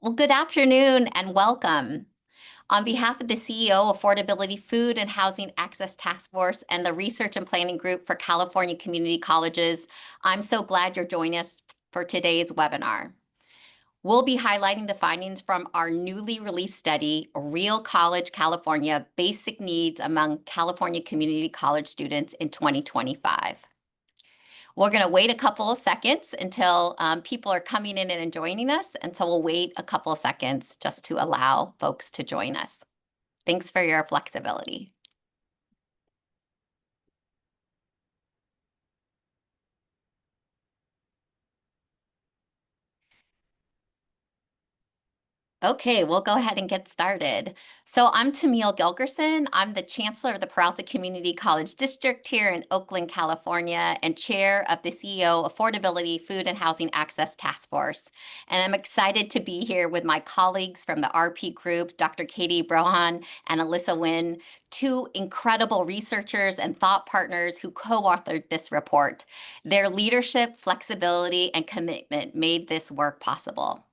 Well, good afternoon and welcome. On behalf of the CEO, Affordability Food and Housing Access Task Force, and the Research and Planning Group for California Community Colleges, I'm so glad you're joining us for today's webinar. We'll be highlighting the findings from our newly released study, Real College California: Basic Needs Among California Community College Students in 2025. We're going to wait a couple of seconds until people are coming in and joining us, and so we'll wait a couple of seconds just to allow folks to join us. Thanks for your flexibility. Okay, we'll go ahead and get started. So I'm Tamil Gilgerson. I'm the Chancellor of the Peralta Community College District here in Oakland, California, and Chair of the CEO Affordability Food and Housing Access Task Force. And I'm excited to be here with my colleagues from the RP Group, Dr. Katie Brohan and Alyssa Wynn, two incredible researchers and thought partners who co-authored this report. Their leadership, flexibility, and commitment made this work possible.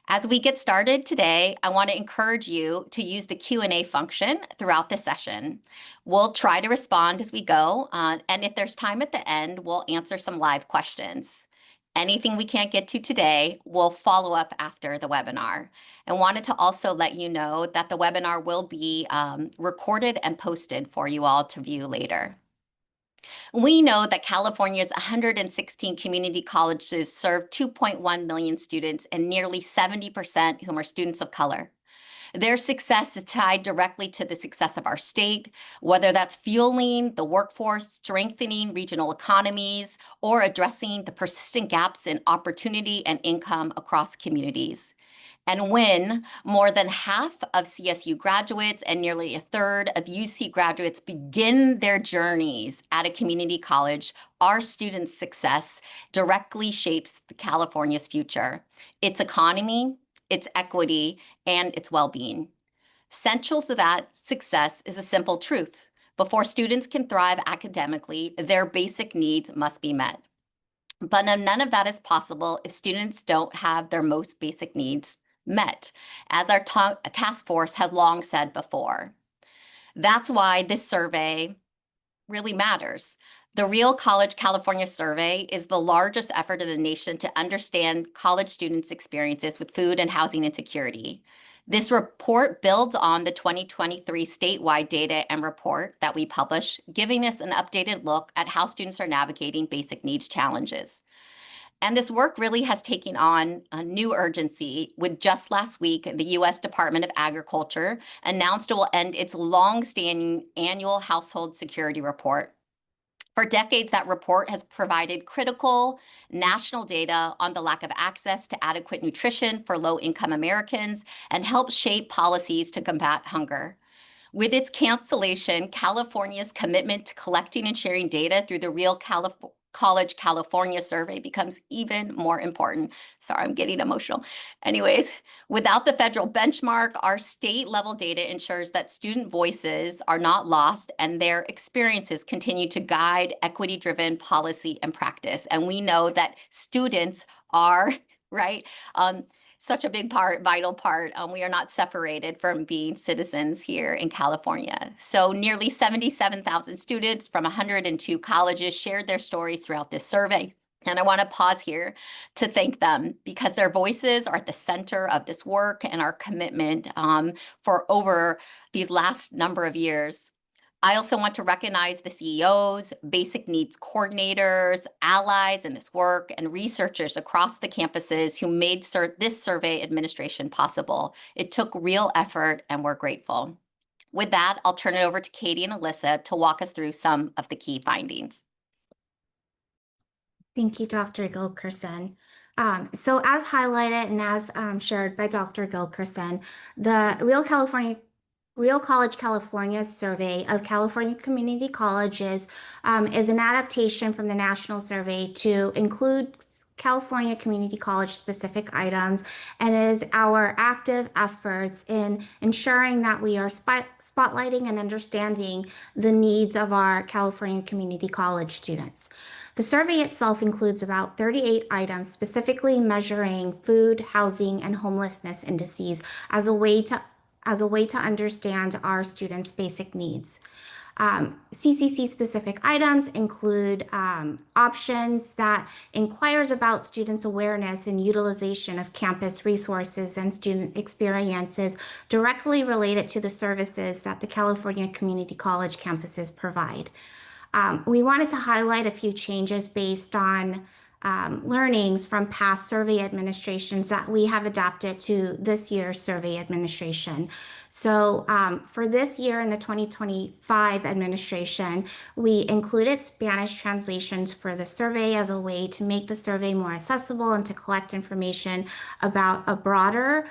As we get started today, I want to encourage you to use the Q&A function throughout the session. We'll try to respond as we go, and if there's time at the end, we'll answer some live questions. Anything we can't get to today, we'll follow up after the webinar. I wanted to also let you know that the webinar will be recorded and posted for you all to view later. We know that California's 116 community colleges serve 2.1 million students, and nearly 70% whom are students of color. Their success is tied directly to the success of our state, whether that's fueling the workforce, strengthening regional economies, or addressing the persistent gaps in opportunity and income across communities. And when more than half of CSU graduates and nearly a third of UC graduates begin their journeys at a community college, our students' success directly shapes California's future, its economy, its equity, and its well-being. Central to that success is a simple truth. Before students can thrive academically, their basic needs must be met. But none of that is possible if students don't have their most basic needs met, as our task force has long said before. That's why this survey really matters. The Real College California survey is the largest effort in the nation to understand college students' experiences with food and housing insecurity. This report builds on the 2023 statewide data and report that we published, giving us an updated look at how students are navigating basic needs challenges. And this work really has taken on a new urgency with just last week, the U.S. Department of Agriculture announced it will end its long-standing annual household security report. For decades, that report has provided critical national data on the lack of access to adequate nutrition for low-income Americans and helped shape policies to combat hunger. With its cancellation, California's commitment to collecting and sharing data through the Real College California survey becomes even more important. Sorry, I'm getting emotional. Anyways, without the federal benchmark, our state level data ensures that student voices are not lost and their experiences continue to guide equity-driven policy and practice. And we know that students are, right, such a big part, vital part. We are not separated from being citizens here in California. So nearly 77,000 students from 102 colleges shared their stories throughout this survey. And I want to pause here to thank them because their voices are at the center of this work and our commitment for over these last number of years. I also want to recognize the CEOs, basic needs coordinators, allies in this work, and researchers across the campuses who made this survey administration possible. It took real effort, and we're grateful. With that, I'll turn it over to Katie and Alyssa to walk us through some of the key findings. Thank you, Dr. Gilkerson. So as highlighted and as shared by Dr. Gilkerson, the Real College California survey of California community colleges is an adaptation from the national survey to include California Community College specific items and is our active efforts in ensuring that we are spotlighting and understanding the needs of our California Community College students. The survey itself includes about 38 items specifically measuring food, housing, and homelessness indices as a way to understand our students' basic needs. CCC specific items include options that inquires about students' awareness and utilization of campus resources and student experiences directly related to the services that the California Community College campuses provide. We wanted to highlight a few changes based on learnings from past survey administrations that we have adapted to this year's survey administration. So for this year in the 2025 administration, we included Spanish translations for the survey as a way to make the survey more accessible and to collect information about a broader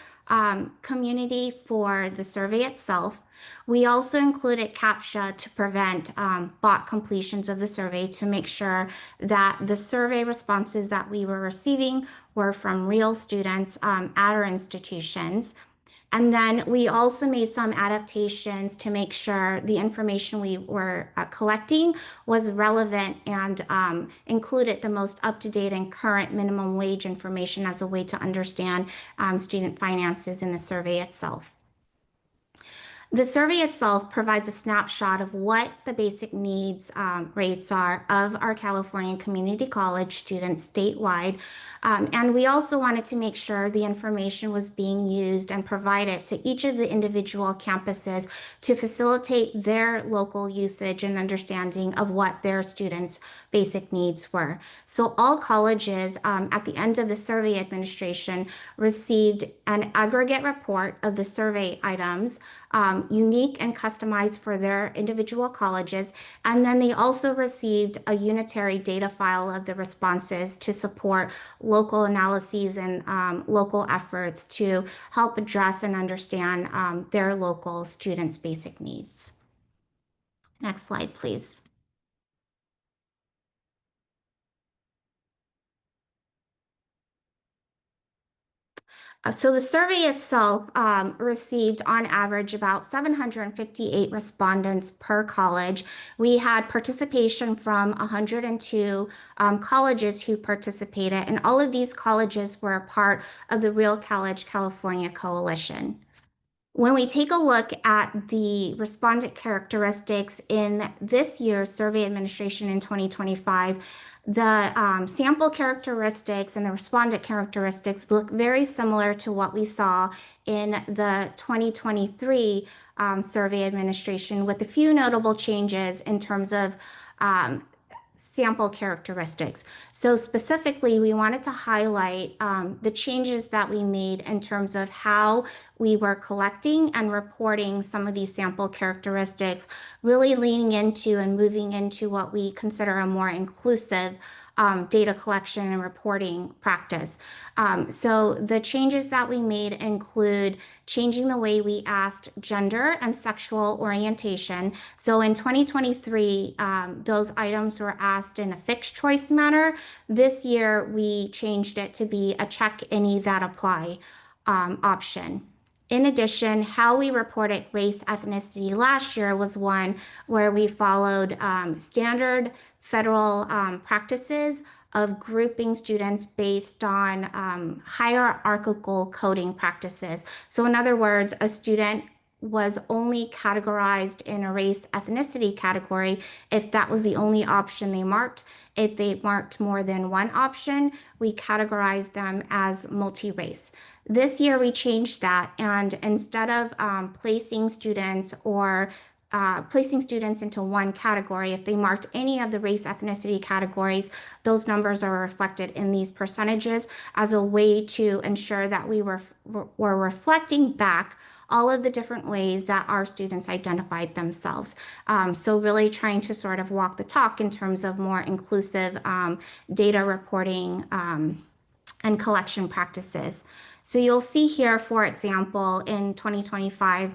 community for the survey itself. We also included CAPTCHA to prevent bot completions of the survey to make sure that the survey responses that we were receiving were from real students at our institutions. And then we also made some adaptations to make sure the information we were collecting was relevant and included the most up-to-date and current minimum wage information as a way to understand student finances in the survey itself. The survey itself provides a snapshot of what the basic needs rates are of our California Community College students statewide. And we also wanted to make sure the information was being used and provided to each of the individual campuses to facilitate their local usage and understanding of what their students' basic needs were. So all colleges at the end of the survey administration received an aggregate report of the survey items, unique and customized for their individual colleges. And then they also received a unitary data file of the responses to support local analyses and local efforts to help address and understand their local students' basic needs. Next slide, please. So the survey itself received on average about 758 respondents per college. We had participation from 102 colleges who participated, and all of these colleges were a part of the Real College California Coalition. When we take a look at the respondent characteristics in this year's survey administration in 2025, the sample characteristics and the respondent characteristics look very similar to what we saw in the 2023 survey administration, with a few notable changes in terms of sample characteristics. So specifically, we wanted to highlight the changes that we made in terms of how we were collecting and reporting some of these sample characteristics, really leaning into and moving into what we consider a more inclusive data collection and reporting practice. So the changes that we made include changing the way we asked gender and sexual orientation. So in 2023, those items were asked in a fixed choice manner. This year, we changed it to be a check any that apply option. In addition, how we reported race ethnicity last year was one where we followed standard federal practices of grouping students based on hierarchical coding practices. So in other words, a student was only categorized in a race ethnicity category if that was the only option they marked. If they marked more than one option, we categorized them as multi-race. This year we changed that, and instead of placing students into one category, if they marked any of the race ethnicity categories, those numbers are reflected in these percentages as a way to ensure that we were reflecting back all of the different ways that our students identified themselves. So really trying to sort of walk the talk in terms of more inclusive data reporting and collection practices. So you'll see here, for example, in 2025,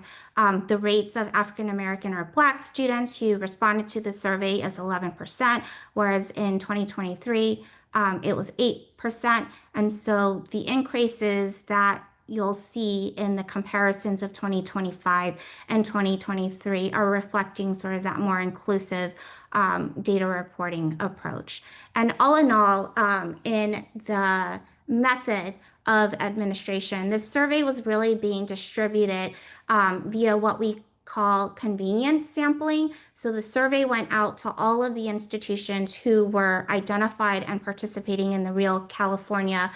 the rates of African American or Black students who responded to the survey is 11%, whereas in 2023, it was 8%. And so the increases that you'll see in the comparisons of 2025 and 2023 are reflecting sort of that more inclusive data reporting approach. And all in all, in the method of administration, this survey was really being distributed via what we call convenience sampling. So the survey went out to all of the institutions who were identified and participating in the Real California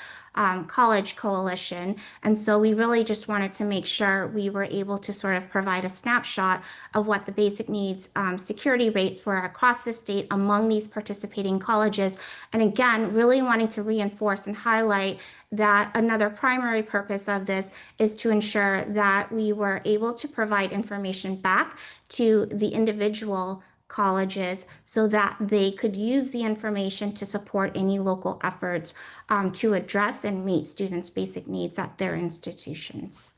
College Coalition. And so we really just wanted to make sure we were able to sort of provide a snapshot of what the basic needs security rates were across the state among these participating colleges. And again, really wanting to reinforce and highlight that another primary purpose of this is to ensure that we were able to provide information back to the individual colleges so that they could use the information to support any local efforts to address and meet students' basic needs at their institutions.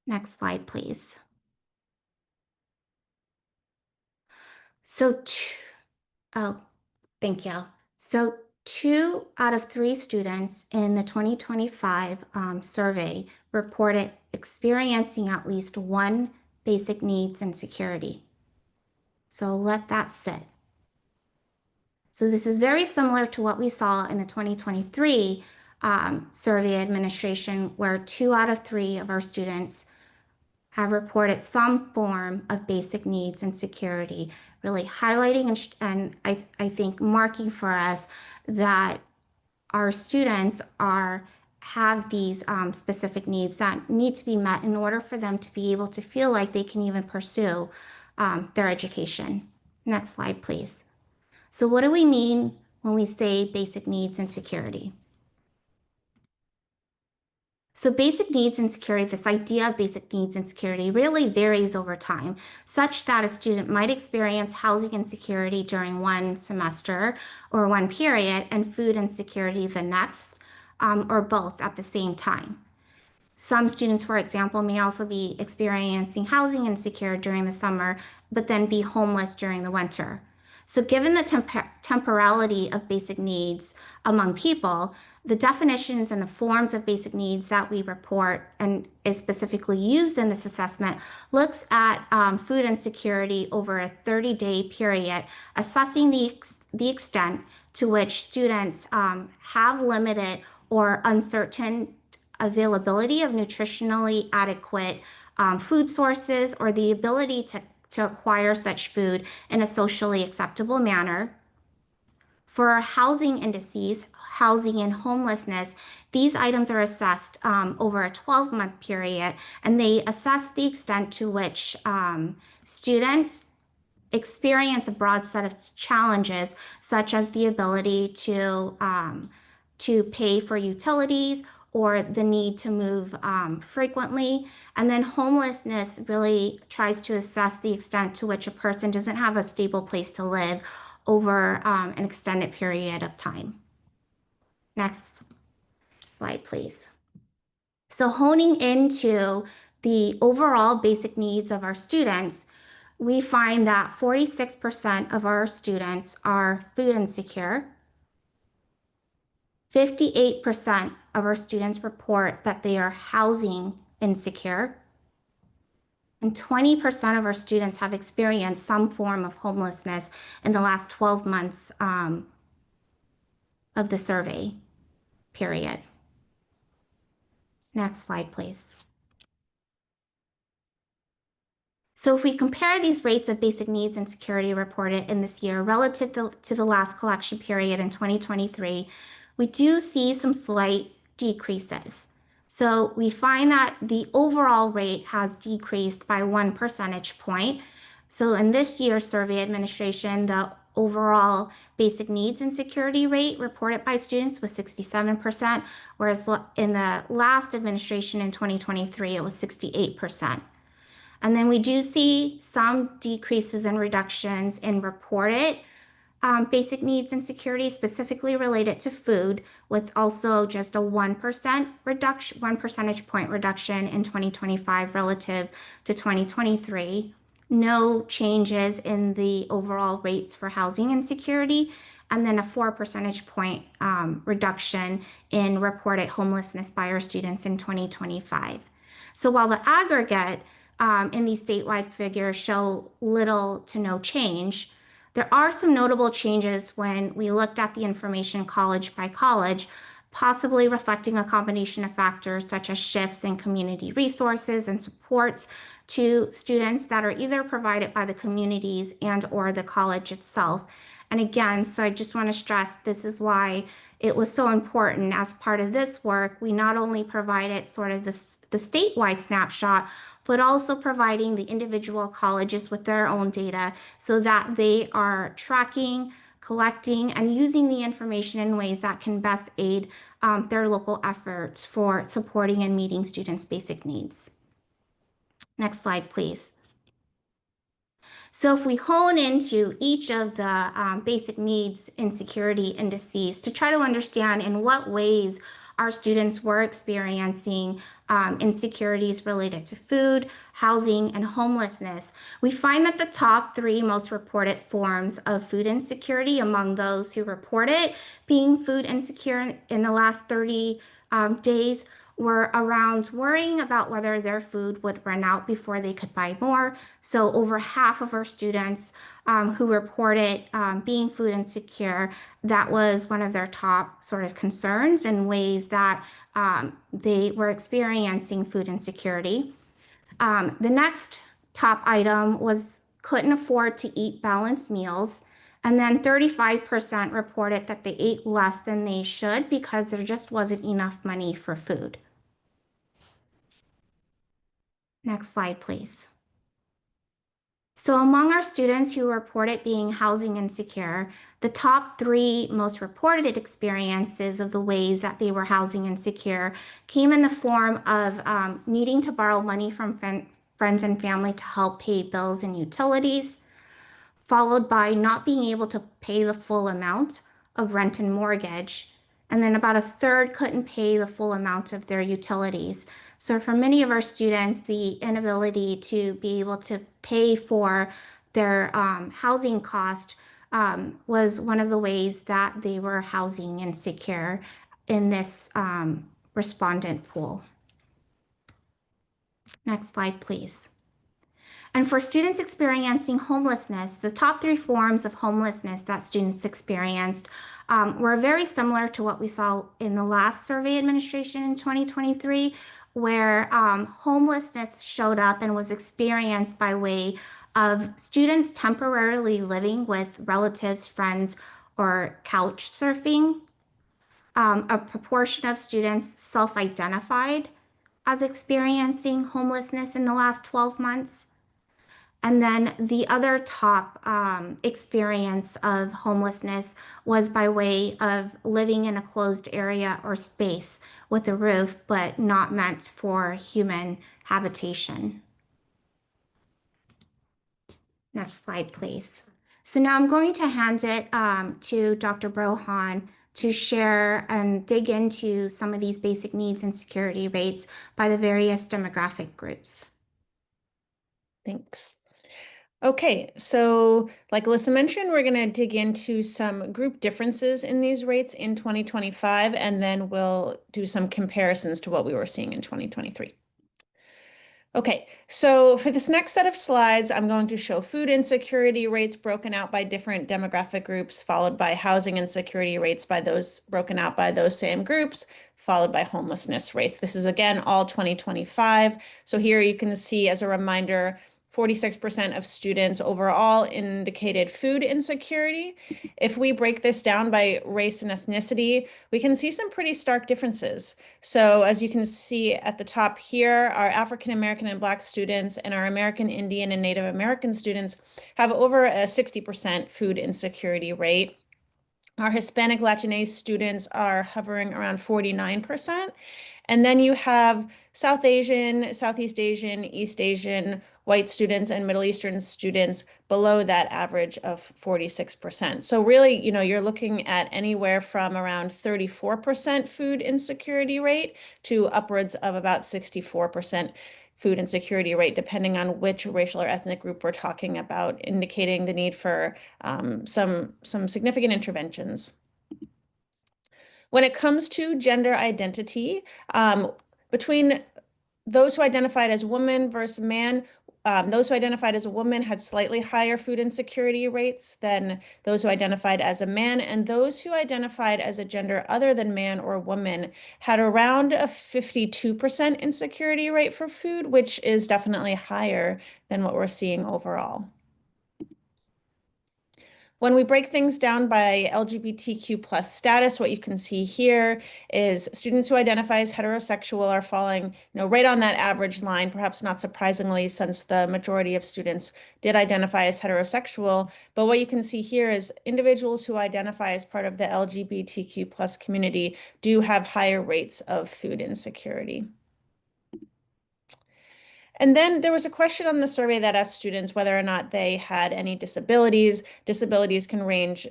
Next slide, please. So, oh, thank you. So 2 out of 3 students in the 2025 survey reported experiencing at least one basic needs insecurity. So let that sit. So this is very similar to what we saw in the 2023 survey administration, where 2 out of 3 of our students have reported some form of basic needs insecurity, really highlighting and I think marking for us that our students have these specific needs that need to be met in order for them to be able to feel like they can even pursue their education. Next slide, please. So what do we mean when we say basic needs and security? So basic needs and security, this idea of basic needs and security really varies over time, such that a student might experience housing insecurity during one semester or one period and food insecurity the next, or both at the same time. Some students, for example, may also be experiencing housing insecurity during the summer, but then be homeless during the winter. So given the temporality of basic needs among people, the definitions and the forms of basic needs that we report and is specifically used in this assessment looks at food insecurity over a 30-day period, assessing the extent to which students have limited or uncertain availability of nutritionally adequate food sources or the ability to acquire such food in a socially acceptable manner. For housing indices, housing and homelessness, these items are assessed over a 12-month period, and they assess the extent to which students experience a broad set of challenges, such as the ability to pay for utilities or the need to move frequently. And then homelessness really tries to assess the extent to which a person doesn't have a stable place to live over an extended period of time. Next slide, please. So honing into the overall basic needs of our students, we find that 46% of our students are food insecure. 58% of our students report that they are housing insecure. And 20% of our students have experienced some form of homelessness in the last 12 months of the survey period. Next slide, please. So if we compare these rates of basic needs and security reported in this year relative to the last collection period in 2023, we do see some slight decreases. So we find that the overall rate has decreased by 1 percentage point. So in this year's survey administration, the overall basic needs and security rate reported by students was 67%, whereas in the last administration in 2023, it was 68%. And then we do see some decreases and reductions in reported basic needs and security specifically related to food, with also just a 1% reduction, 1 percentage point reduction in 2025 relative to 2023. No changes in the overall rates for housing insecurity. and then a 4 percentage point reduction in reported homelessness by our students in 2025. So while the aggregate in these statewide figures show little to no change, there are some notable changes when we looked at the information college by college, possibly reflecting a combination of factors such as shifts in community resources and supports to students that are either provided by the communities and or the college itself. And again, so I just want to stress this is why it was so important as part of this work. We not only provided sort of the statewide snapshot, but also providing the individual colleges with their own data so that they are tracking, collecting, and using the information in ways that can best aid their local efforts for supporting and meeting students' basic needs. Next slide, please. So if we hone into each of the basic needs insecurity indices to try to understand in what ways our students were experiencing insecurities related to food, housing, and homelessness, we find that the top three most reported forms of food insecurity among those who reported being food insecure in the last 30 days were around worrying about whether their food would run out before they could buy more. So over half of our students who reported being food insecure, that was one of their top sort of concerns and ways that they were experiencing food insecurity. The next top item was couldn't afford to eat balanced meals. And then 35% reported that they ate less than they should because there just wasn't enough money for food. Next slide, please. So among our students who reported being housing insecure, the top three most reported experiences of the ways that they were housing insecure came in the form of needing to borrow money from friends and family to help pay bills and utilities, followed by not being able to pay the full amount of rent and mortgage. And then about a third couldn't pay the full amount of their utilities. So for many of our students, the inability to be able to pay for their housing cost was one of the ways that they were housing insecure in this respondent pool. Next slide, please. And for students experiencing homelessness, the top three forms of homelessness that students experienced were very similar to what we saw in the last survey administration in 2023, where homelessness showed up and was experienced by way of students temporarily living with relatives, friends, or couch surfing. A proportion of students self-identified as experiencing homelessness in the last 12 months. And then the other top experience of homelessness was by way of living in a closed area or space with a roof, but not meant for human habitation. Next slide, please. So now I'm going to hand it to Dr. Brohan to share and dig into some of these basic needs and security rates by the various demographic groups. Thanks. Okay, so like Alyssa mentioned, we're going to dig into some group differences in these rates in 2025, and then we'll do some comparisons to what we were seeing in 2023. Okay, so for this next set of slides, I'm going to show food insecurity rates broken out by different demographic groups, followed by housing insecurity rates by those broken out by those same groups, followed by homelessness rates. This is again all 2025. So here you can see as a reminder, 46% of students overall indicated food insecurity. If we break this down by race and ethnicity, we can see some pretty stark differences. So as you can see at the top here, our African American and Black students and our American Indian and Native American students have over a 60% food insecurity rate. Our Hispanic Latinx students are hovering around 49%. And then you have South Asian, Southeast Asian, East Asian, white students and Middle Eastern students below that average of 46%. So really, you're looking at anywhere from around 34% food insecurity rate to upwards of about 64% food insecurity rate, depending on which racial or ethnic group we're talking about, indicating the need for some significant interventions. When it comes to gender identity, between those who identified as woman versus man, those who identified as a woman had slightly higher food insecurity rates than those who identified as a man, and those who identified as a gender other than man or woman had around a 52% insecurity rate for food, which is definitely higher than what we're seeing overall. When we break things down by LGBTQ plus status, what you can see here is students who identify as heterosexual are falling, right on that average line, perhaps not surprisingly, since the majority of students did identify as heterosexual. But what you can see here is individuals who identify as part of the LGBTQ plus community do have higher rates of food insecurity. And then there was a question on the survey that asked students whether or not they had any disabilities. Disabilities can range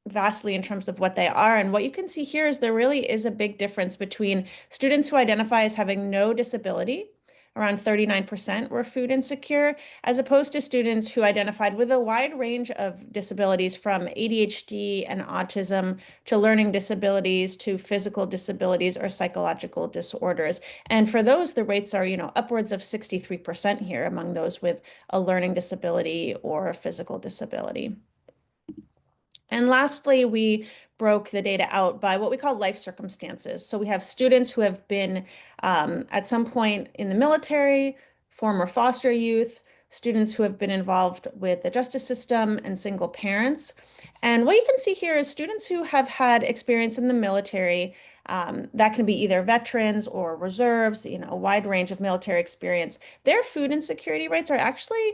vastly in terms of what they are. And what you can see here is there really is a big difference between students who identify as having no disability, around 39% were food insecure, as opposed to students who identified with a wide range of disabilities from ADHD and autism to learning disabilities to physical disabilities or psychological disorders. And for those, the rates are, upwards of 63% here among those with a learning disability or a physical disability. And lastly, we broke the data out by what we call life circumstances. So we have students who have been at some point in the military, former foster youth, students who have been involved with the justice system, and single parents. And what you can see here is students who have had experience in the military, that can be either veterans or reserves, a wide range of military experience. Their food insecurity rates are actually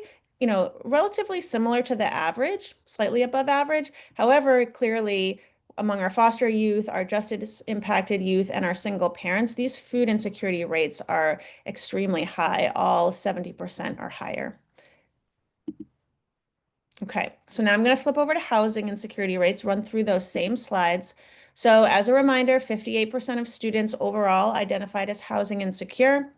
relatively similar to the average, slightly above average. However, clearly among our foster youth, our justice impacted youth, and our single parents, these food insecurity rates are extremely high, all 70% or higher. Okay, so now I'm going to flip over to housing insecurity rates, run through those same slides. So as a reminder, 58% of students overall identified as housing insecure.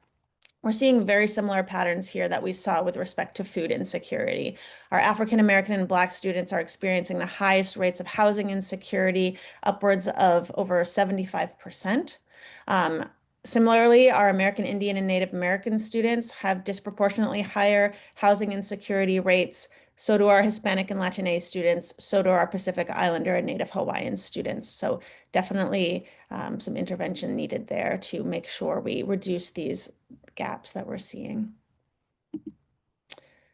We're seeing very similar patterns here that we saw with respect to food insecurity. Our African American and Black students are experiencing the highest rates of housing insecurity, upwards of over 75%. Similarly, our American Indian and Native American students have disproportionately higher housing insecurity rates. So do our Hispanic and Latinx students. So do our Pacific Islander and Native Hawaiian students. So definitely some intervention needed there to make sure we reduce these gaps that we're seeing.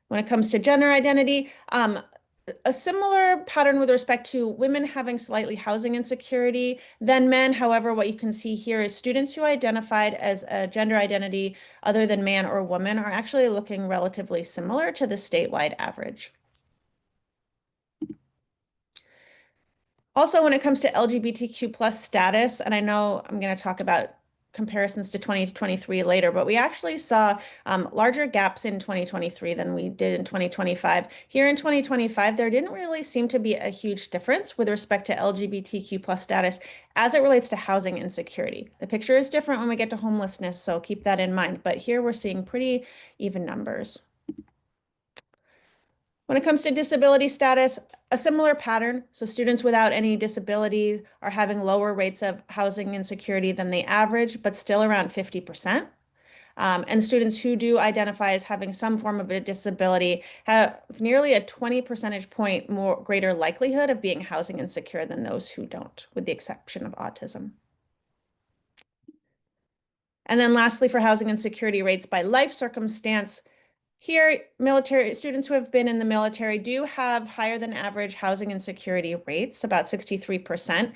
When it comes to gender identity, a similar pattern with respect to women having slightly housing insecurity than men. However, what you can see here is students who identified as a gender identity other than man or woman are actually looking relatively similar to the statewide average. Also, when it comes to LGBTQ plus status, and I know I'm going to talk about comparisons to 2023 later, but we actually saw larger gaps in 2023 than we did in 2025. Here in 2025, there didn't really seem to be a huge difference with respect to LGBTQ plus status as it relates to housing insecurity. The picture is different when we get to homelessness, so keep that in mind. But here we're seeing pretty even numbers. When it comes to disability status, a similar pattern. So students without any disabilities are having lower rates of housing insecurity than the average, but still around 50%. And students who do identify as having some form of a disability have nearly a 20 percentage point more greater likelihood of being housing insecure than those who don't, with the exception of autism. And then lastly, for housing insecurity rates by life circumstance, here, military students who have been in the military do have higher than average housing insecurity rates, about 63%.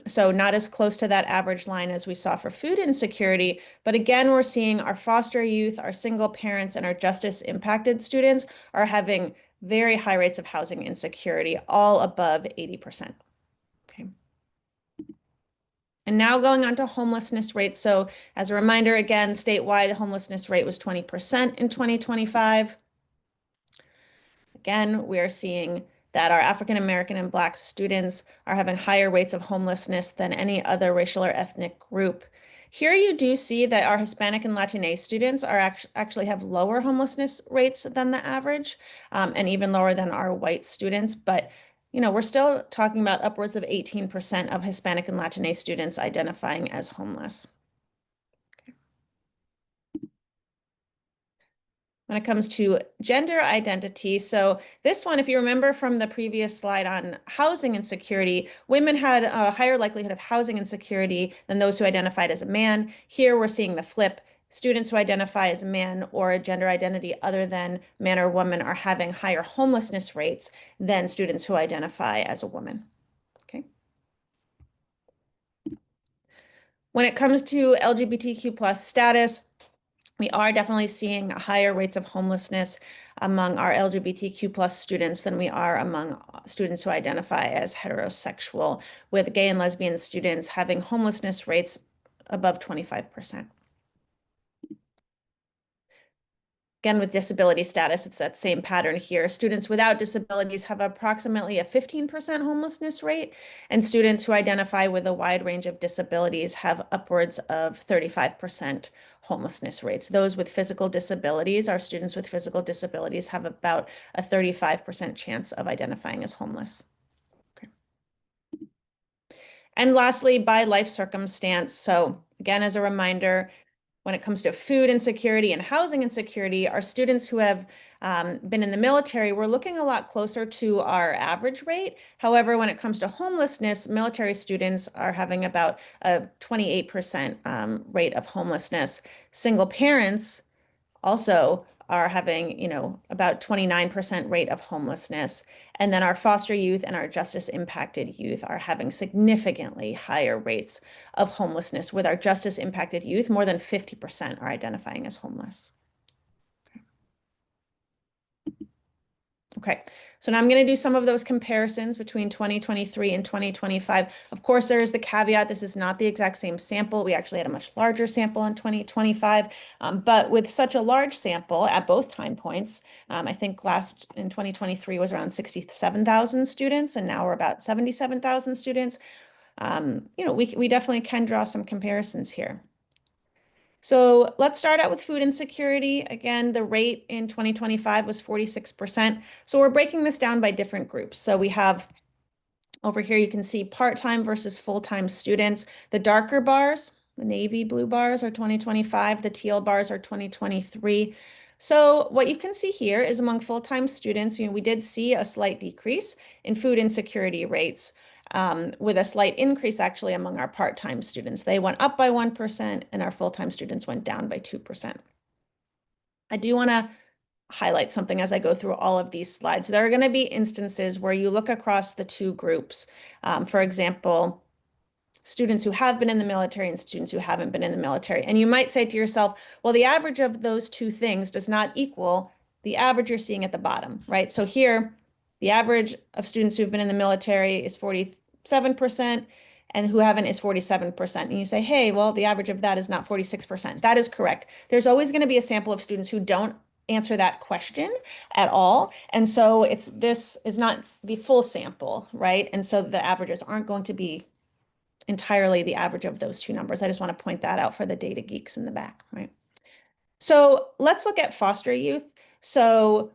So not as close to that average line as we saw for food insecurity. But again, we're seeing our foster youth, our single parents, and our justice impacted students are having very high rates of housing insecurity, all above 80%. Okay. And now going on to homelessness rates. So as a reminder, again, statewide homelessness rate was 20% in 2025. Again, we are seeing that our African American and Black students are having higher rates of homelessness than any other racial or ethnic group. Here you do see that our Hispanic and Latinx students are actually have lower homelessness rates than the average, and even lower than our white students. But we're still talking about upwards of 18% of Hispanic and Latinx students identifying as homeless. When it comes to gender identity, so this one, if you remember from the previous slide on housing insecurity, women had a higher likelihood of housing insecurity than those who identified as a man. Here we're seeing the flip. Students who identify as a man or a gender identity other than man or woman are having higher homelessness rates than students who identify as a woman. Okay. When it comes to LGBTQ plus status, we are definitely seeing higher rates of homelessness among our LGBTQ plus students than we are among students who identify as heterosexual, with gay and lesbian students having homelessness rates above 25%. Again, with disability status, it's that same pattern here. Students without disabilities have approximately a 15% homelessness rate, and students who identify with a wide range of disabilities have upwards of 35% homelessness rates. Those with physical disabilities, our students with physical disabilities, have about a 35% chance of identifying as homeless. Okay. And lastly, by life circumstance. So again, as a reminder, when it comes to food insecurity and housing insecurity, our students who have been in the military, we're looking a lot closer to our average rate. However, when it comes to homelessness, military students are having about a 28% rate of homelessness. Single parents also are having, about 29% rate of homelessness. And then our foster youth and our justice impacted youth are having significantly higher rates of homelessness. With our justice impacted youth, more than 50% are identifying as homeless. Okay, so now I'm going to do some of those comparisons between 2023 and 2025. Of course, there is the caveat, this is not the exact same sample. We actually had a much larger sample in 2025, but with such a large sample at both time points, I think last in 2023 was around 67,000 students, and now we're about 77,000 students. We definitely can draw some comparisons here. So let's start out with food insecurity. Again, the rate in 2025 was 46%. So we're breaking this down by different groups. So we have over here, you can see part-time versus full-time students. The darker bars, the navy blue bars are 2025, the teal bars are 2023. So what you can see here is among full-time students, we did see a slight decrease in food insecurity rates. With a slight increase actually among our part-time students. They went up by 1% and our full-time students went down by 2%. I do want to highlight something as I go through all of these slides. There are going to be instances where you look across the two groups. For example, students who have been in the military and students who haven't been in the military. And you might say to yourself, well, the average of those two things does not equal the average you're seeing at the bottom, right? So here, the average of students who've been in the military is 47%, and who haven't is 47%. And you say, hey, well, the average of that is not 46%. That is correct. There's always going to be a sample of students who don't answer that question at all. And so this is not the full sample, right? And so the averages aren't going to be entirely the average of those two numbers. I just want to point that out for the data geeks in the back, right? So let's look at foster youth. So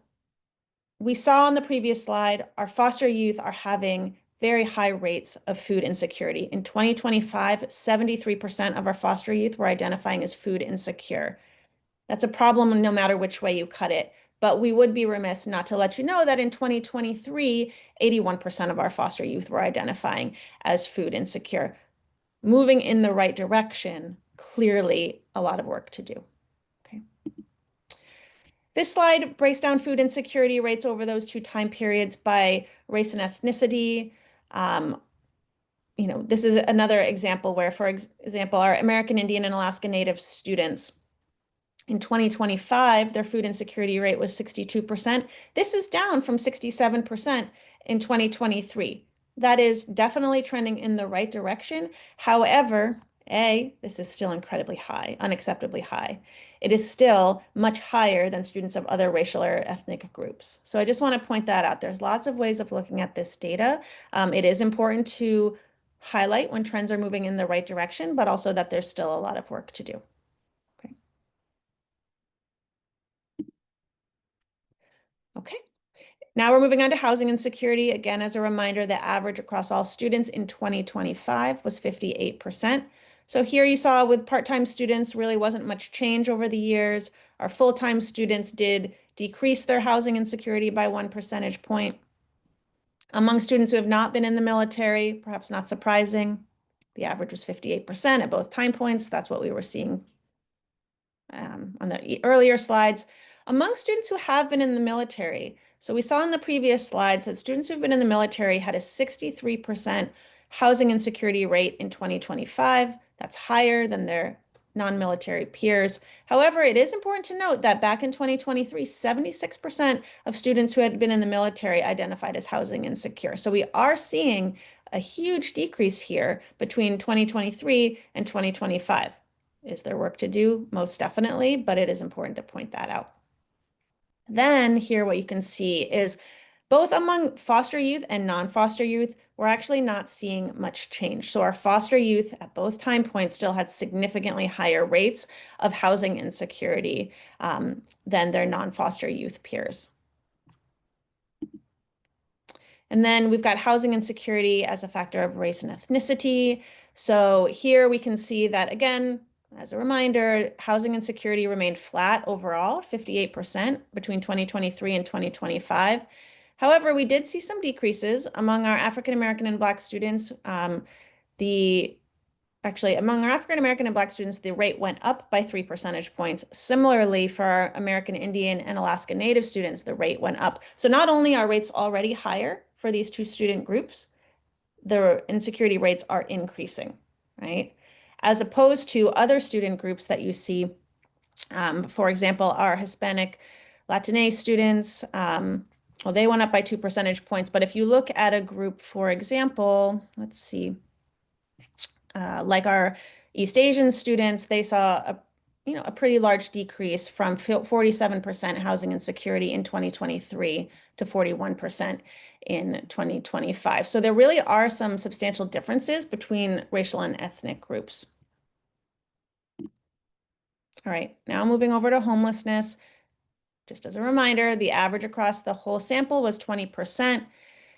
we saw on the previous slide, our foster youth are having very high rates of food insecurity. In 2025, 73% of our foster youth were identifying as food insecure. That's a problem no matter which way you cut it. But we would be remiss not to let you know that in 2023, 81% of our foster youth were identifying as food insecure. Moving in the right direction, clearly a lot of work to do. Okay. This slide breaks down food insecurity rates over those two time periods by race and ethnicity. This is another example where, for example, our American Indian and Alaska Native students in 2025, their food insecurity rate was 62%. This is down from 67% in 2023. That is definitely trending in the right direction. However, this is still incredibly high, unacceptably high. It is still much higher than students of other racial or ethnic groups. So I just want to point that out. There's lots of ways of looking at this data. It is important to highlight when trends are moving in the right direction, but also that there's still a lot of work to do. Okay. Okay. Now we're moving on to housing insecurity. Again, as a reminder, the average across all students in 2025 was 58%. So here you saw with part-time students really wasn't much change over the years. Our full-time students did decrease their housing insecurity by 1 percentage point. Among students who have not been in the military, perhaps not surprising, the average was 58% at both time points. That's what we were seeing on the earlier slides. Among students who have been in the military, so we saw in the previous slides that students who've been in the military had a 63% housing insecurity rate in 2025. That's higher than their non-military peers. However, it is important to note that back in 2023, 76% of students who had been in the military identified as housing insecure. So we are seeing a huge decrease here between 2023 and 2025. Is there work to do? Most definitely, but it is important to point that out. Then here what you can see is both among foster youth and non-foster youth, we're actually not seeing much change. So our foster youth at both time points still had significantly higher rates of housing insecurity than their non-foster youth peers. And then we've got housing insecurity as a factor of race and ethnicity. So here we can see that, again, as a reminder, housing insecurity remained flat overall, 58% between 2023 and 2025. However, we did see some decreases among our African American and Black students. Among our African American and Black students, the rate went up by 3 percentage points. Similarly, for our American Indian and Alaska Native students, the rate went up. So not only are rates already higher for these two student groups, the insecurity rates are increasing, right? As opposed to other student groups that you see, for example, our Hispanic Latinx students, well, they went up by 2 percentage points. But if you look at a group, for example, let's see, like our East Asian students, they saw a pretty large decrease from 47% housing insecurity in 2023 to 41% in 2025. So there really are some substantial differences between racial and ethnic groups. All right, now moving over to homelessness. Just as a reminder, the average across the whole sample was 20%.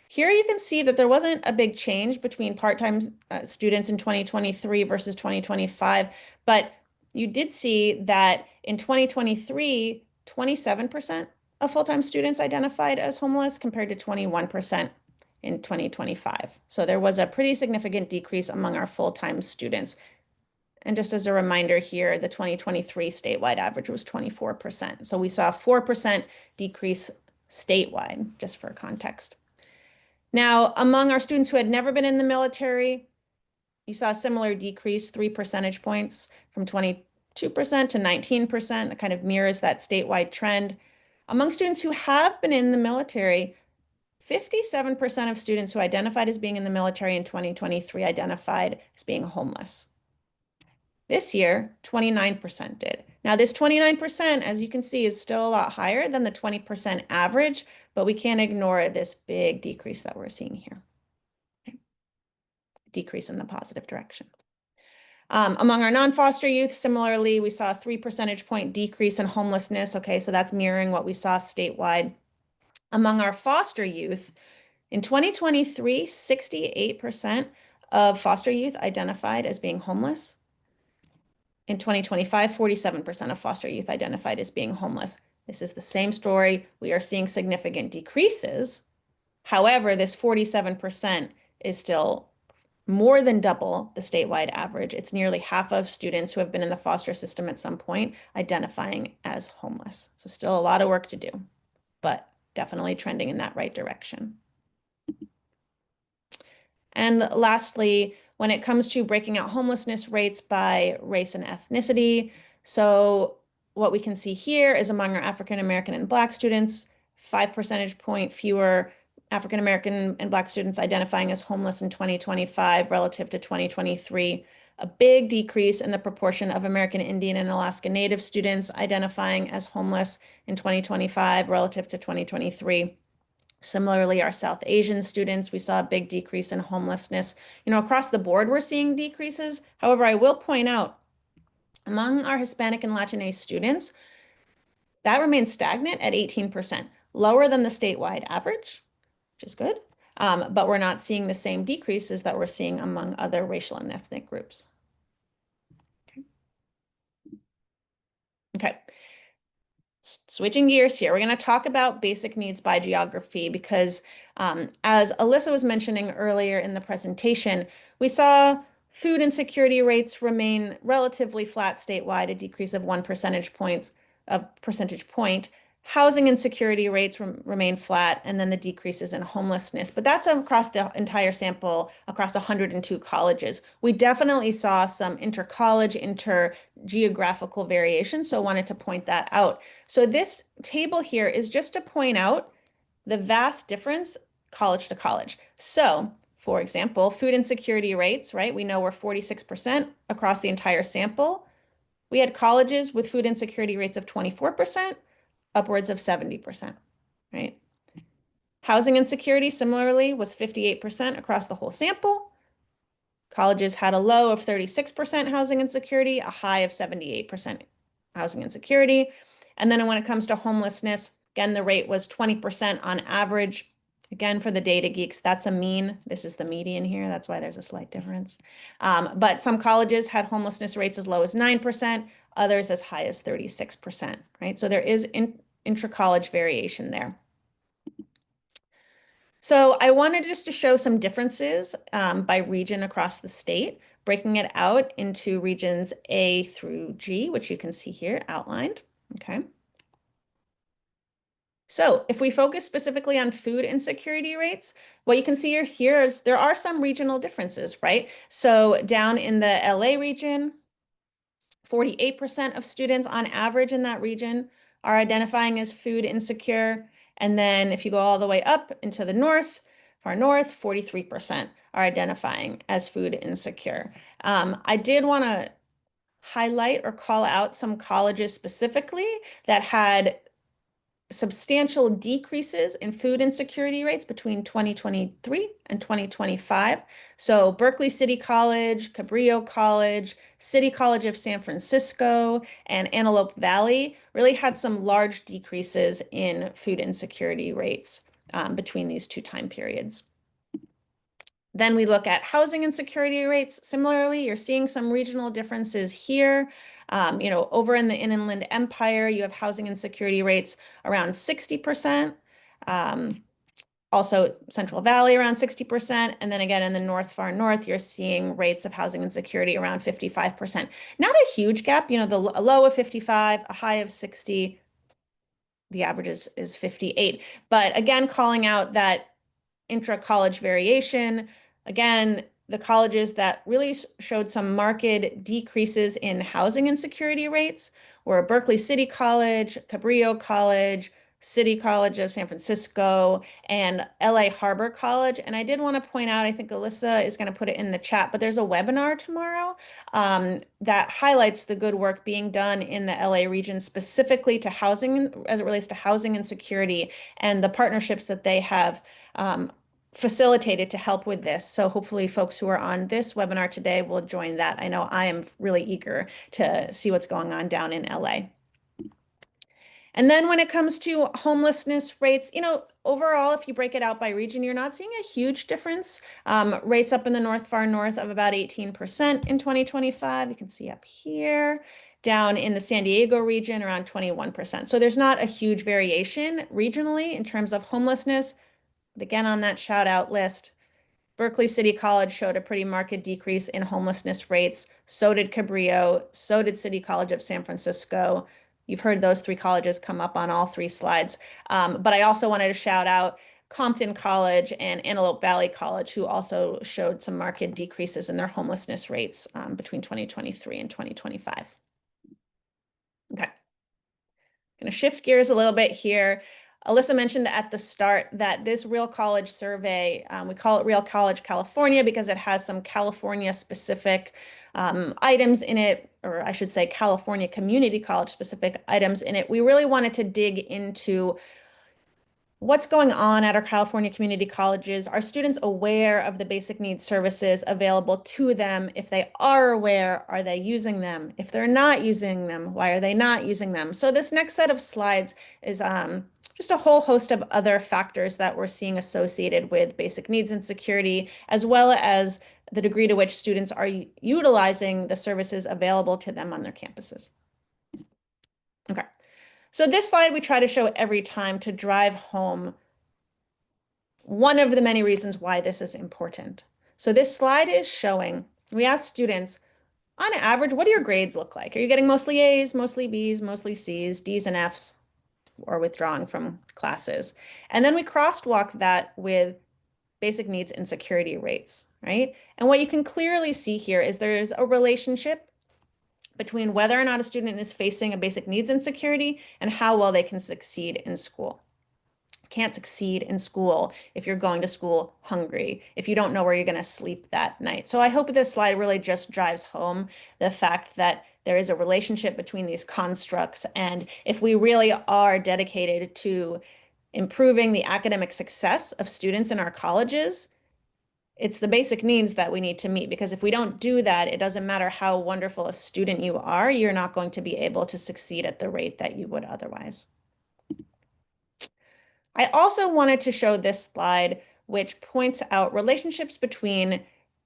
Here you can see that there wasn't a big change between part-time students in 2023 versus 2025, but you did see that in 2023, 27% of full-time students identified as homeless compared to 21% in 2025. So there was a pretty significant decrease among our full-time students. And just as a reminder here, the 2023 statewide average was 24%. So we saw a 4% decrease statewide, just for context. Now, among our students who had never been in the military, you saw a similar decrease, 3 percentage points from 22% to 19%. That kind of mirrors that statewide trend. Among students who have been in the military, 57% of students who identified as being in the military in 2023 identified as being homeless. This year, 29% did. Now, this 29%, as you can see, is still a lot higher than the 20% average, but we can't ignore this big decrease that we're seeing here. Okay. Decrease in the positive direction. Among our non-foster youth, similarly, we saw a 3 percentage point decrease in homelessness. Okay, so that's mirroring what we saw statewide. Among our foster youth, in 2023, 68% of foster youth identified as being homeless. In 2025, 47% of foster youth identified as being homeless. This is the same story. We are seeing significant decreases. However, this 47% is still more than double the statewide average. It's nearly half of students who have been in the foster system at some point identifying as homeless. So still a lot of work to do, but definitely trending in that right direction. And lastly, when it comes to breaking out homelessness rates by race and ethnicity, so what we can see here is among our African American and Black students, 5 percentage point fewer African American and Black students identifying as homeless in 2025 relative to 2023. A big decrease in the proportion of American Indian and Alaska Native students identifying as homeless in 2025 relative to 2023. Similarly, our South Asian students, we saw a big decrease in homelessness. Across the board, we're seeing decreases. However, I will point out among our Hispanic and Latinx students, that remains stagnant at 18%, lower than the statewide average, which is good. But we're not seeing the same decreases that we're seeing among other racial and ethnic groups. Okay. Switching gears here, we're going to talk about basic needs by geography because as Alyssa was mentioning earlier in the presentation, we saw food insecurity rates remain relatively flat statewide, a decrease of 1 percentage point. Housing insecurity rates remain flat, and then the decreases in homelessness. But that's across the entire sample, across 102 colleges. We definitely saw some inter-college, inter-geographical variation, so I wanted to point that out. So this table here is just to point out the vast difference college to college. So, for example, food insecurity rates, right? We know we're 46% across the entire sample. We had colleges with food insecurity rates of 24%, upwards of 70%, right? Housing insecurity, similarly, was 58% across the whole sample. Colleges had a low of 36% housing insecurity, a high of 78% housing insecurity. And then when it comes to homelessness, again, the rate was 20% on average. Again, for the data geeks, that's a mean. This is the median here. That's why there's a slight difference. But some colleges had homelessness rates as low as 9%, others as high as 36%, right? So there is intra-college variation there. So I wanted just to show some differences by region across the state, breaking it out into regions A through G, which you can see here outlined, okay? So if we focus specifically on food insecurity rates, what you can see here is there are some regional differences, right? So down in the LA region, 48% of students on average in that region are identifying as food insecure. And then if you go all the way up into the north, far north, 43% are identifying as food insecure. I did want to highlight or call out some colleges specifically that had substantial decreases in food insecurity rates between 2023 and 2025. So Berkeley City College, Cabrillo College, City College of San Francisco, and Antelope Valley really had some large decreases in food insecurity rates between these two time periods. Then we look at housing insecurity rates. Similarly, you're seeing some regional differences here. Over in the Inland Empire, you have housing insecurity rates around 60%. Also Central Valley around 60%. And then again, in the far north, you're seeing rates of housing insecurity around 55%. Not a huge gap, a low of 55, a high of 60. The average is 58. But again, calling out that intra-college variation. Again, the colleges that really showed some marked decreases in housing insecurity rates were Berkeley City College, Cabrillo College, City College of San Francisco, and LA Harbor College. And I did want to point out, I think Alyssa is going to put it in the chat, but there's a webinar tomorrow that highlights the good work being done in the LA region specifically to housing, as it relates to housing insecurity and the partnerships that they have facilitated to help with this. So hopefully folks who are on this webinar today will join that. I know I am really eager to see what's going on down in LA. And then when it comes to homelessness rates, overall, if you break it out by region, you're not seeing a huge difference. Rates up in the far north of about 18% in 2025. You can see up here. Down in the San Diego region, around 21%. So there's not a huge variation regionally in terms of homelessness. But again, on that shout out list, Berkeley City College showed a pretty marked decrease in homelessness rates. So did Cabrillo, so did City College of San Francisco. You've heard those three colleges come up on all three slides. But I also wanted to shout out Compton College and Antelope Valley College, who also showed some marked decreases in their homelessness rates between 2023 and 2025. Okay. Going to shift gears a little bit here. Alyssa mentioned at the start that this Real College survey, we call it Real College California because it has some California specific items in it, or I should say California Community College specific items in it. We really wanted to dig into what's going on at our California community colleges? Are students aware of the basic needs services available to them? If they are aware, are they using them? If they're not using them, why are they not using them? So this next set of slides is just a whole host of other factors that we're seeing associated with basic needs and security, as well as the degree to which students are utilizing the services available to them on their campuses. Okay. So this slide we try to show every time to drive home one of the many reasons why this is important. So this slide is showing, we asked students, on average, what do your grades look like? Are you getting mostly A's, mostly B's, mostly C's, D's and F's, or withdrawing from classes? And then we crosswalk that with basic needs and security rates, right? And what you can clearly see here is there is a relationship between whether or not a student is facing a basic needs insecurity and how well they can succeed in school. Can't succeed in school if you're going to school hungry, if you don't know where you're going to sleep that night. So I hope this slide really just drives home the fact that there is a relationship between these constructs. And if we really are dedicated to improving the academic success of students in our colleges, it's the basic needs that we need to meet, because if we don't do that, it doesn't matter how wonderful a student you are, you're not going to be able to succeed at the rate that you would otherwise. I also wanted to show this slide, which points out relationships between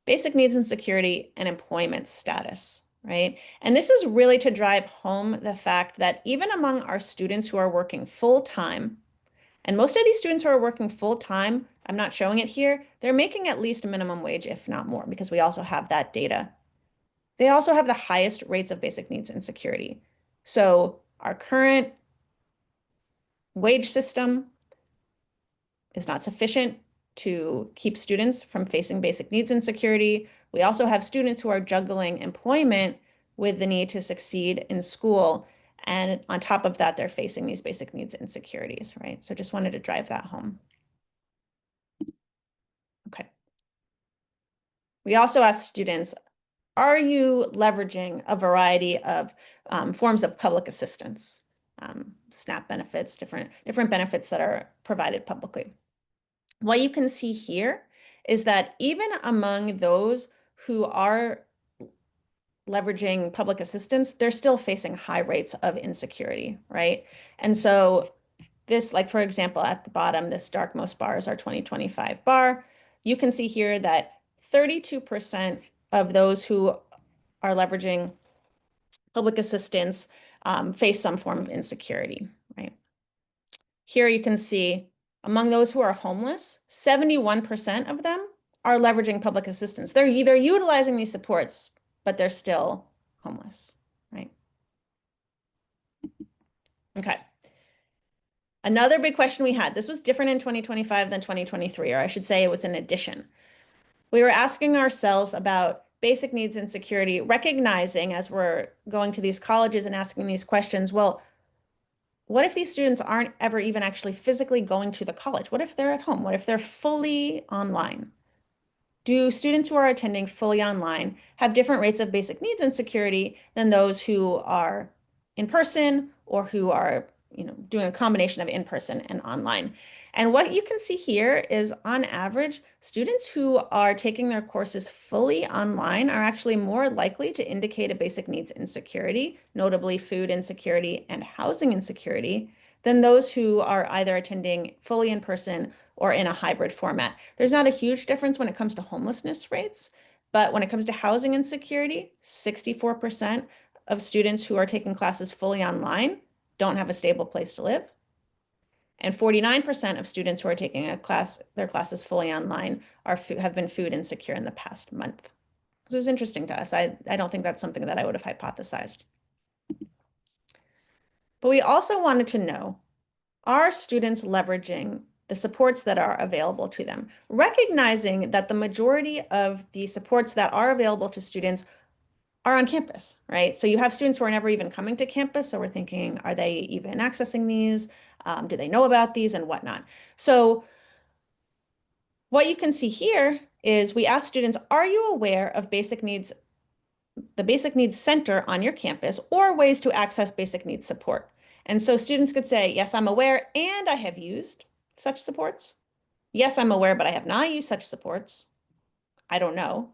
basic needs and security and employment status, right? And this is really to drive home the fact that even among our students who are working full-time, and most of these students who are working full-time, I'm not showing it here, they're making at least a minimum wage, if not more, because we also have that data. They also have the highest rates of basic needs and security. So our current wage system is not sufficient to keep students from facing basic needs insecurity. We also have students who are juggling employment with the need to succeed in school. And on top of that, they're facing these basic needs insecurities, right? So just wanted to drive that home. Okay. We also asked students, are you leveraging a variety of forms of public assistance, SNAP benefits, different benefits that are provided publicly? What you can see here is that even among those who are leveraging public assistance, they're still facing high rates of insecurity, right? And so this, like for example, at the bottom, this darkmost bar is our 2025 bar. You can see here that 32% of those who are leveraging public assistance face some form of insecurity, right? Here you can see among those who are homeless, 71% of them are leveraging public assistance. They're utilizing these supports, but they're still homeless, right? Okay. Another big question we had, this was different in 2025 than 2023, or I should say it was an addition. We were asking ourselves about basic needs and security, recognizing as we're going to these colleges and asking these questions, well, what if these students aren't ever even actually physically going to the college? What if they're at home? What if they're fully online? Do students who are attending fully online have different rates of basic needs and security than those who are in person or who are, doing a combination of in-person and online? And what you can see here is on average, students who are taking their courses fully online are actually more likely to indicate a basic needs insecurity, notably food insecurity and housing insecurity, than those who are either attending fully in person or in a hybrid format. There's not a huge difference when it comes to homelessness rates, but when it comes to housing insecurity, 64% of students who are taking classes fully online don't have a stable place to live. And 49% of students who are taking their classes fully online have been food insecure in the past month. So it was interesting to us. I don't think that's something that I would have hypothesized. But we also wanted to know, are students leveraging the supports that are available to them, recognizing that the majority of the supports that are available to students are on campus, right? So you have students who are never even coming to campus. So we're thinking, are they even accessing these? Do they know about these and whatnot? So what you can see here is we ask students, are you aware of basic needs, the basic needs center on your campus, or ways to access basic needs support? And so students could say, yes, I'm aware and I have used. such supports? Yes, I'm aware, but I have not used such supports. I don't know.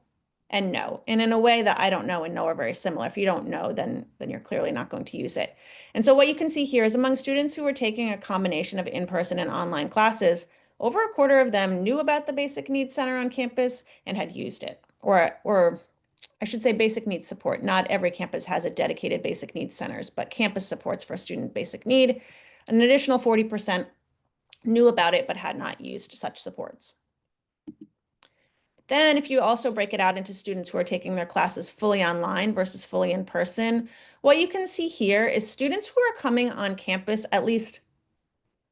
And no. And in a way that I don't know and know are very similar. If you don't know, then you're clearly not going to use it. And so what you can see here is among students who are taking a combination of in-person and online classes, over a quarter of them knew about the Basic Needs Center on campus and had used it. Or I should say basic needs support. Not every campus has a dedicated basic needs centers, but campus supports for a student basic need. An additional 40% knew about it but had not used such supports. Then if you also break it out into students who are taking their classes fully online versus fully in person, what you can see here is students who are coming on campus at least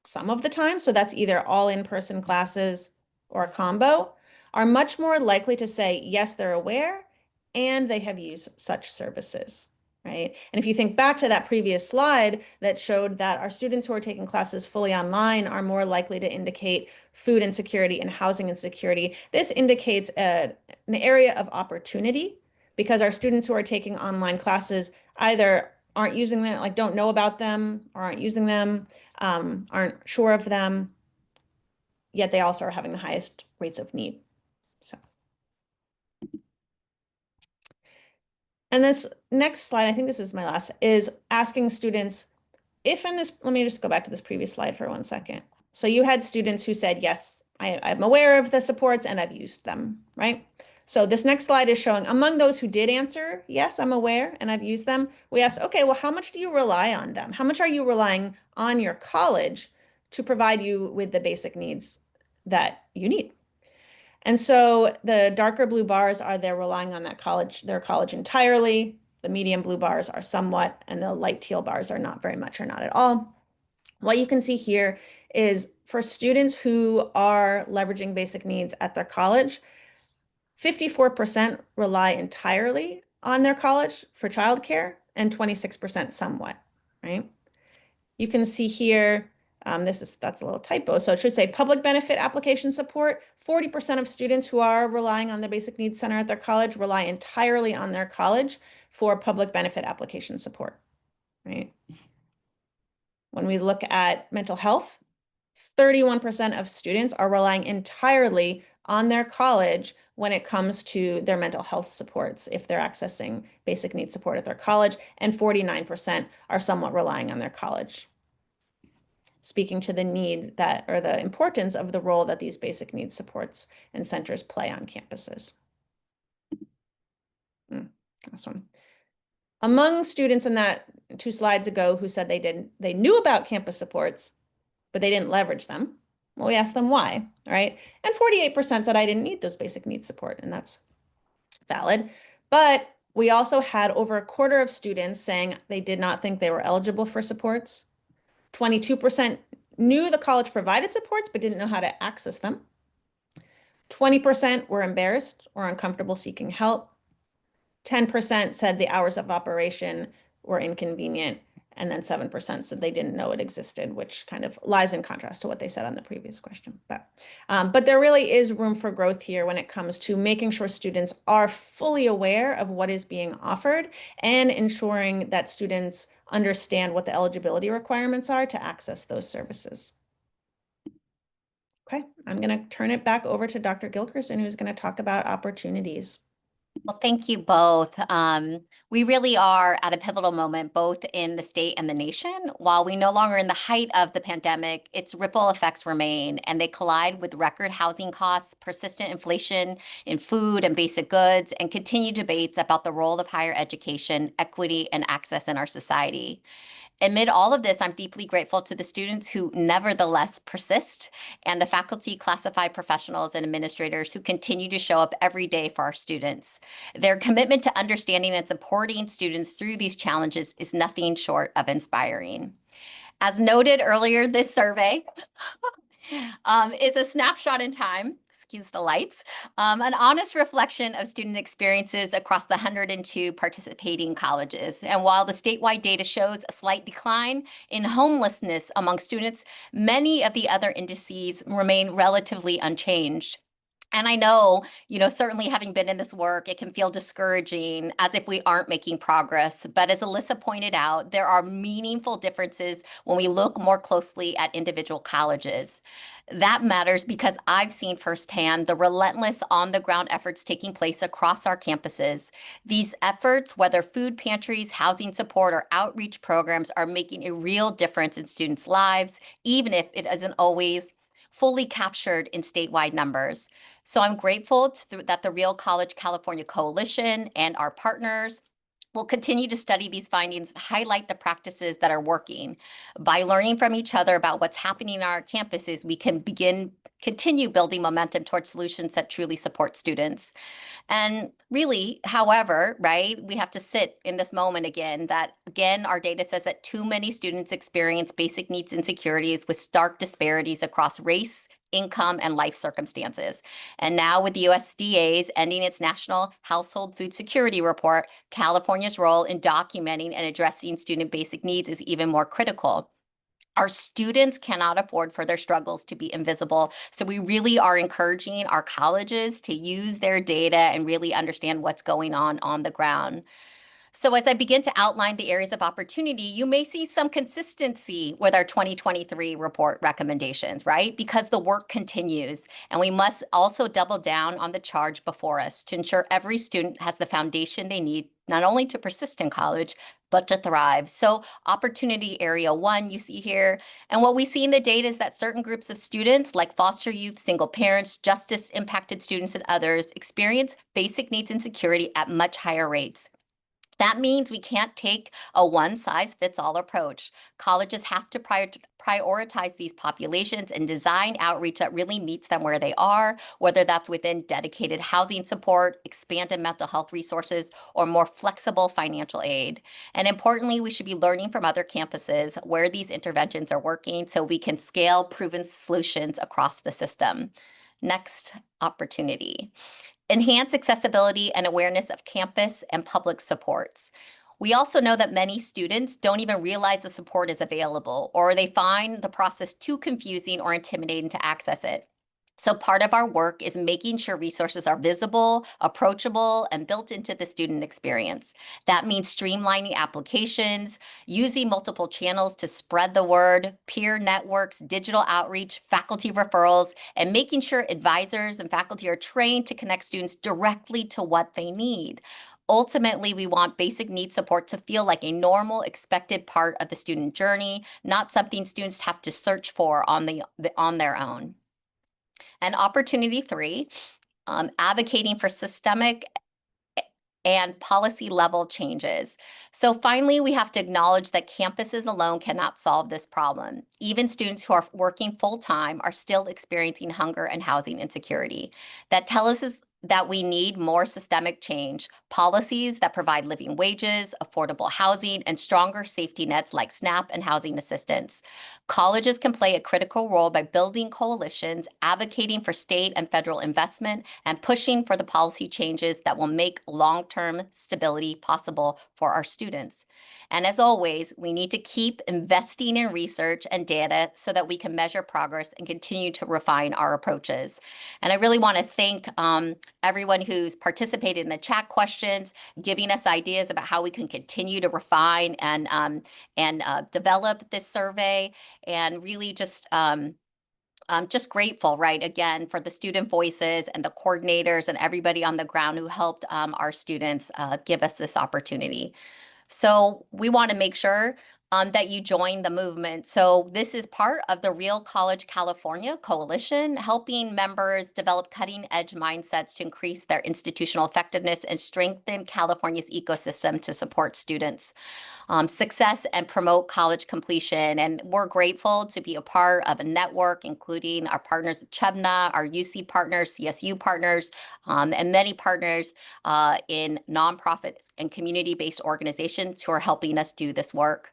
some of the time, so that's either all in-person classes or a combo, are much more likely to say, yes, they're aware and they have used such services, right? And if you think back to that previous slide that showed that our students who are taking classes fully online are more likely to indicate food insecurity and housing insecurity, this indicates an area of opportunity because our students who are taking online classes either aren't using them, like don't know about them or aren't using them, aren't sure of them, yet they also are having the highest rates of need. So, and this next slide, I think this is my last, is asking students if in this, let me just go back to this previous slide for 1 second. So you had students who said, yes, I'm aware of the supports and I've used them, right? So this next slide is showing among those who did answer, yes, I'm aware and I've used them, we asked, okay, well, how much do you rely on them? How much are you relying on your college to provide you with the basic needs that you need? And so the darker blue bars are they're relying on their college entirely. The medium blue bars are somewhat, and the light teal bars are not very much or not at all. What you can see here is for students who are leveraging basic needs at their college, 54% rely entirely on their college for childcare and 26% somewhat, right? You can see here, that's a little typo. So it should say public benefit application support. 40% of students who are relying on the Basic Needs Center at their college rely entirely on their college for public benefit application support, right? When we look at mental health, 31% of students are relying entirely on their college when it comes to their mental health supports if they're accessing basic needs support at their college, and 49% are somewhat relying on their college, speaking to the need that, or the importance of the role that these basic needs supports and centers play on campuses. Last one. Among students in that 2 slides ago who said they knew about campus supports, but they didn't leverage them. Well, we asked them why, right? And 48% said I didn't need those basic needs support, and that's valid. But we also had over a quarter of students saying they did not think they were eligible for supports. 22% knew the college provided supports, but didn't know how to access them. 20% were embarrassed or uncomfortable seeking help. 10% said the hours of operation were inconvenient, and then 7% said they didn't know it existed, which kind of lies in contrast to what they said on the previous question. But there really is room for growth here when it comes to making sure students are fully aware of what is being offered and ensuring that students understand what the eligibility requirements are to access those services. Okay, I'm going to turn it back over to Dr. Gilkerson, who's going to talk about opportunities. Well, thank you both. We really are at a pivotal moment, both in the state and the nation. While we no longer in the height of the pandemic, its ripple effects remain, and they collide with record housing costs, persistent inflation in food and basic goods, and continued debates about the role of higher education, equity, and access in our society. Amid all of this, I'm deeply grateful to the students who nevertheless persist and the faculty, classified professionals, and administrators who continue to show up every day for our students. Their commitment to understanding and supporting students through these challenges is nothing short of inspiring. As noted earlier, this survey is a snapshot in time, excuse the lights, an honest reflection of student experiences across the 102 participating colleges. And while the statewide data shows a slight decline in homelessness among students, many of the other indices remain relatively unchanged. And I know, certainly having been in this work, it can feel discouraging as if we aren't making progress. But as Alyssa pointed out, there are meaningful differences when we look more closely at individual colleges. That matters because I've seen firsthand the relentless on-the-ground efforts taking place across our campuses. These efforts, whether food pantries, housing support, or outreach programs, are making a real difference in students' lives, even if it isn't always fully captured in statewide numbers. So I'm grateful that the Real College California Coalition and our partners will continue to study these findings and highlight the practices that are working. By learning from each other about what's happening on our campuses, we can continue building momentum towards solutions that truly support students. And really, however, right, we have to sit in this moment again that, again, our data says that too many students experience basic needs insecurities with stark disparities across race, income, and life circumstances. And now with the USDA's ending its National Household Food Security Report, California's role in documenting and addressing student basic needs is even more critical. Our students cannot afford for their struggles to be invisible. So we really are encouraging our colleges to use their data and really understand what's going on the ground. So as I begin to outline the areas of opportunity, you may see some consistency with our 2023 report recommendations, right? Because the work continues, and we must also double down on the charge before us to ensure every student has the foundation they need, not only to persist in college, but to thrive. So opportunity area 1 you see here, and what we see in the data is that certain groups of students like foster youth, single parents, justice impacted students, and others experience basic needs insecurity at much higher rates. That means we can't take a one-size-fits-all approach. Colleges have to prioritize these populations and design outreach that really meets them where they are, whether that's within dedicated housing support, expanded mental health resources, or more flexible financial aid. And importantly, we should be learning from other campuses where these interventions are working so we can scale proven solutions across the system. Next opportunity. Enhance accessibility and awareness of campus and public supports. We also know that many students don't even realize the support is available, or they find the process too confusing or intimidating to access it. So part of our work is making sure resources are visible, approachable, and built into the student experience. That means streamlining applications, using multiple channels to spread the word, peer networks, digital outreach, faculty referrals, and making sure advisors and faculty are trained to connect students directly to what they need. Ultimately, we want basic needs support to feel like a normal, expected part of the student journey, not something students have to search for on their own. And opportunity 3, advocating for systemic and policy level changes. So finally, we have to acknowledge that campuses alone cannot solve this problem. Even students who are working full-time are still experiencing hunger and housing insecurity. That tells us that we need more systemic change, policies that provide living wages, affordable housing, and stronger safety nets like SNAP and housing assistance. Colleges can play a critical role by building coalitions, advocating for state and federal investment, and pushing for the policy changes that will make long-term stability possible for our students. And as always, we need to keep investing in research and data so that we can measure progress and continue to refine our approaches. And I really want to thank everyone who's participated in the chat questions, giving us ideas about how we can continue to refine and develop this survey, and really just I'm just grateful, right, again, for the student voices and the coordinators and everybody on the ground who helped our students give us this opportunity. So we want to make sure that you join the movement. So this is part of the Real College California Coalition, helping members develop cutting-edge mindsets to increase their institutional effectiveness and strengthen California's ecosystem to support students' success and promote college completion. And we're grateful to be a part of a network, including our partners at CHEBNA, our UC partners, CSU partners, and many partners in nonprofits and community-based organizations who are helping us do this work.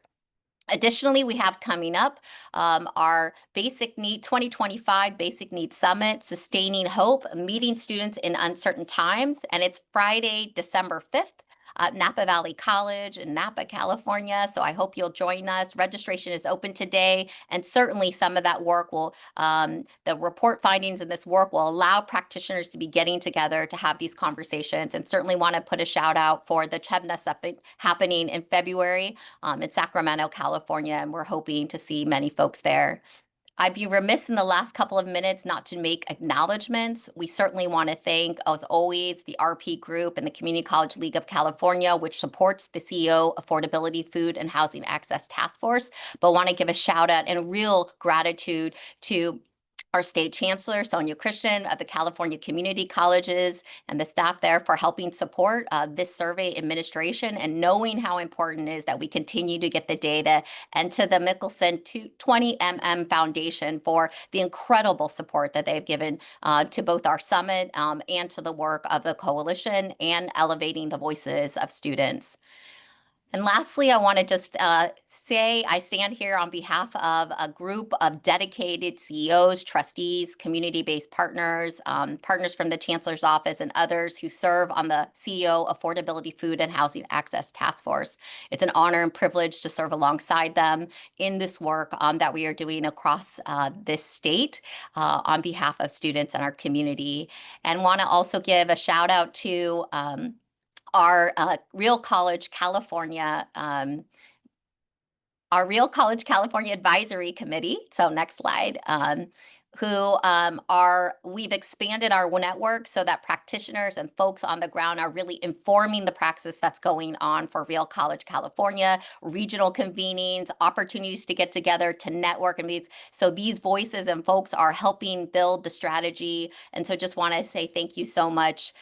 Additionally, we have coming up our 2025 Basic Needs Summit, Sustaining Hope, Meeting Students in Uncertain Times, and it's Friday, December 5th. At Napa Valley College in Napa, California. So I hope you'll join us. Registration is open today, and certainly some of that work will, the report findings in this work will allow practitioners to be getting together to have these conversations, and certainly want to put a shout out for the CHEBNA Summit happening in February in Sacramento, California, and we're hoping to see many folks there. I'd be remiss in the last couple of minutes not to make acknowledgments. We certainly want to thank, as always, the RP Group and the Community College League of California, which supports the CEO Affordability, Food, and Housing Access Task Force, but want to give a shout out and real gratitude to our state chancellor, Sonia Christian, of the California Community Colleges and the staff there for helping support this survey administration and knowing how important it is that we continue to get the data, and to the Mickelson 20mm Foundation for the incredible support that they've given to both our summit and to the work of the coalition and elevating the voices of students. And lastly, I want to just say I stand here on behalf of a group of dedicated CEOs, trustees, community-based partners, partners from the Chancellor's Office, and others who serve on the CEO Affordability, Food, and Housing Access Task Force. It's an honor and privilege to serve alongside them in this work that we are doing across this state on behalf of students and our community. And want to also give a shout out to our Real College California Advisory Committee. So next slide. We've expanded our network so that practitioners and folks on the ground are really informing the praxis that's going on for Real College California, regional convenings, opportunities to get together, to network, and these voices and folks are helping build the strategy. And so just want to say thank you so much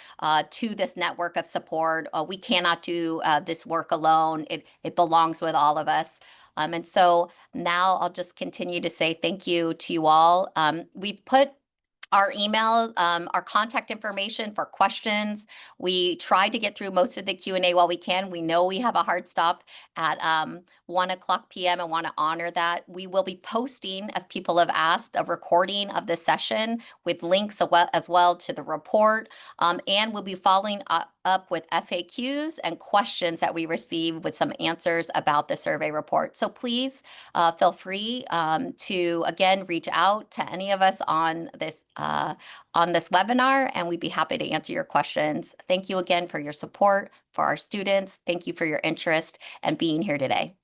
to this network of support. We cannot do this work alone. It belongs with all of us. And so now I'll just continue to say thank you to you all. We've put our email, our contact information for questions. We try to get through most of the Q&A while we can. We know we have a hard stop at 1:00 p.m. and want to honor that. We will be posting, as people have asked, a recording of the session with links as well to the report. And we'll be following up with FAQs and questions that we receive with some answers about the survey report. So please feel free to, again, reach out to any of us on this webinar, and we'd be happy to answer your questions. Thank you again for your support for our students. Thank you for your interest and being here today.